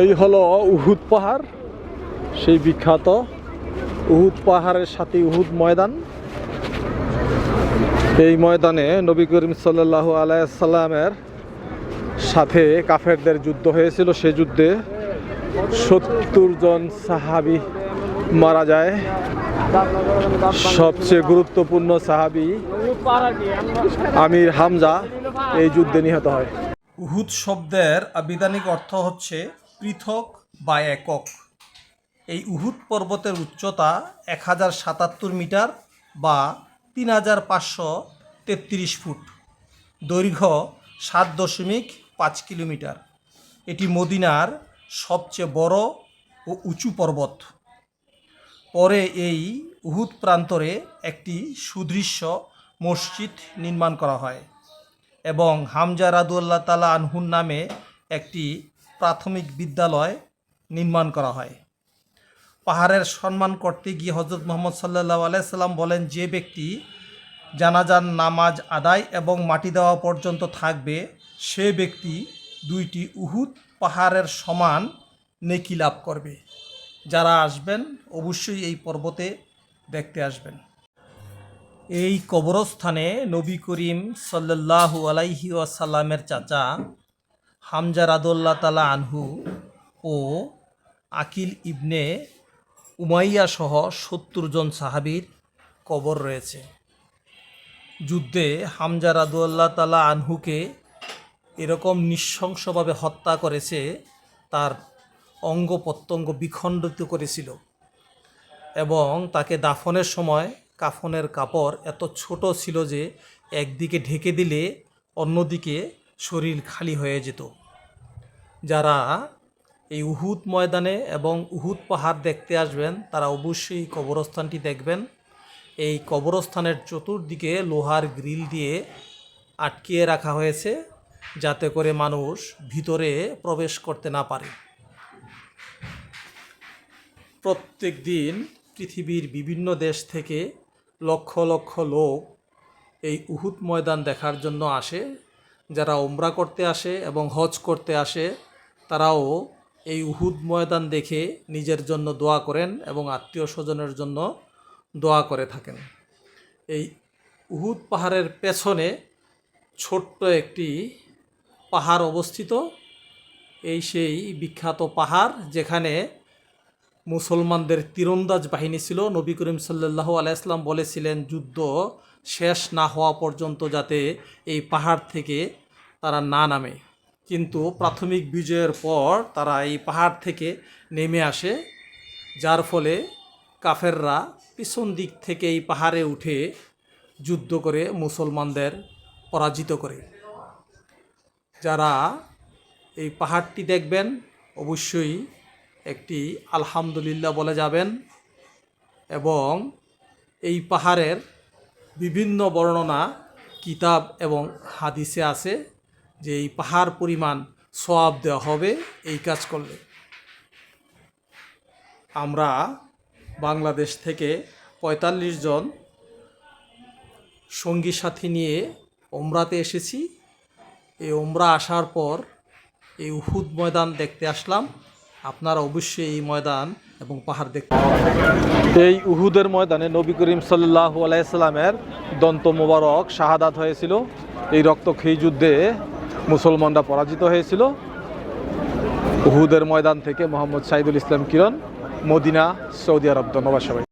এই হলো উহুদ পাহাড়, সেই বিখ্যাত উহুদ পাহাড়ের সাথে উহুদ ময়দান। এই ময়দানে নবী করিম সাল্লাল্লাহু আলাইহি সাল্লামের সাথে কাফেরদের যুদ্ধ হয়েছিল। সে যুদ্ধে 70 জন সাহাবী মারা যায়। সবচেয়ে গুরুত্বপূর্ণ সাহাবী আমির হামজা এই যুদ্ধে নিহত হয়। উহুদ শব্দের আবিধানিক অর্থ হচ্ছে পৃথক বা একক। এই উহুদ পর্বতের উচ্চতা 1077 মিটার বা 3533 ফুট, দৈর্ঘ্য 7.5 কিলোমিটার। এটি মদিনার সবচেয়ে বড় ও উঁচু পর্বত। পরে এই উহুদ প্রান্তরে একটি সুদৃশ্য মসজিদ নির্মাণ করা হয় এবং হামজা রাদিয়াল্লাহু তাআলা আনহুর নামে একটি প্রাথমিক বিদ্যালয় নির্মাণ করা হয়। পাহাড়ের সম্মান করতে গিয়ে হযরত মুহাম্মদ সাল্লাল্লাহু আলাইহি সাল্লাম বলেন, যে ব্যক্তি জানাজার নামাজ আদায় এবং মাটি দেওয়া পর্যন্ত থাকবে, সে ব্যক্তি 2টি উহুদ পাহাড়ের সমান নেকি লাভ করবে। যারা আসবেন অবশ্যই এই পর্বতে দেখতে আসবেন। এই কবরস্থানে নবী করিম সাল্লাল্লাহু আলাইহি ওয়াসাল্লামের চাচা হামজা রাদিয়াল্লাহু তাআলা আনহু ও আকিল ইবনে উমাইয়া সহ 70 জন সাহাবীর কবর রয়েছে। যুদ্ধে হামজা রাদিয়াল্লাহু তাআলা আনহুকে এরকম নৃশংসভাবে হত্যা করেছে, তার অঙ্গ প্রত্যঙ্গ বিখণ্ডিত করেছিল এবং তাকে দাফনের সময় কাফনের কাপড় এত ছোট ছিল যে একদিকে ঢেকে দিলে অন্যদিকে শরীর খালি হয়ে যেত। যারা এই উহুদ ময়দানে এবং উহুদ পাহাড় দেখতে আসবেন তারা অবশ্যই কবরস্থানটি দেখবেন। এই কবরস্থানের চতুর্দিকে লোহার গ্রিল দিয়ে আটকিয়ে রাখা হয়েছে, যাতে করে মানুষ ভিতরে প্রবেশ করতে না পারে। প্রত্যেক দিন পৃথিবীর বিভিন্ন দেশ থেকে লক্ষ লক্ষ লোক এই উহুদ ময়দান দেখার জন্য আসে। যারা উমরা করতে আসে এবং হজ করতে আসে তারাও এই উহুদ ময়দান দেখে নিজের জন্য দোয়া করেন এবং আত্মীয় স্বজনের জন্য দোয়া করে থাকেন। এই উহুদ পাহাড়ের পেছনে ছোট্ট একটি পাহাড় অবস্থিত। এই সেই বিখ্যাত পাহাড় যেখানে মুসলমানদের তীরন্দাজ বাহিনী ছিল। নবী করিম সাল্লাল্লাহু আলাইহি সাল্লাম বলেছিলেন, যুদ্ধ শেষ না হওয়া পর্যন্ত যাতে এই পাহাড় থেকে তারা না নামে। কিন্তু প্রাথমিক বিজয়ের পর তারা এই পাহাড় থেকে নেমে আসে, যার ফলে কাফেররা পিছন দিক থেকে এই পাহাড়ে উঠে যুদ্ধ করে মুসলমানদের পরাজিত করে। যারা এই পাহাড়টি দেখবেন অবশ্যই একটি আলহামদুলিল্লাহ বলে যাবেন এবং এই পাহাড়ের বিভিন্ন বর্ণনা কিতাব এবং হাদিসে আছে যে এই পাহাড় পরিমাণ সওয়াব দেওয়া হবে এই কাজ করলে। আমরা বাংলাদেশ থেকে 45 জন সঙ্গী সাথী নিয়ে ওমরাতে এসেছি। এই ওমরা আসার পর এই উহুদ ময়দান দেখতে আসলাম। আপনারা অবশ্যই এই ময়দান এবং পাহাড় দেখতে। এই উহুদের ময়দানে নবী করিম সাল্লাল্লাহু আলাইহি সাল্লামের দন্ত মোবারক শাহাদাত হয়েছিল। এই রক্তক্ষয়ী যুদ্ধে মুসলমানরা পরাজিত হয়েছিল। উহুদের ময়দান থেকে মোহাম্মদ সাইদুল ইসলাম কিরণ, মদিনা, সৌদি আরব। ধন্যবাদ সবাই।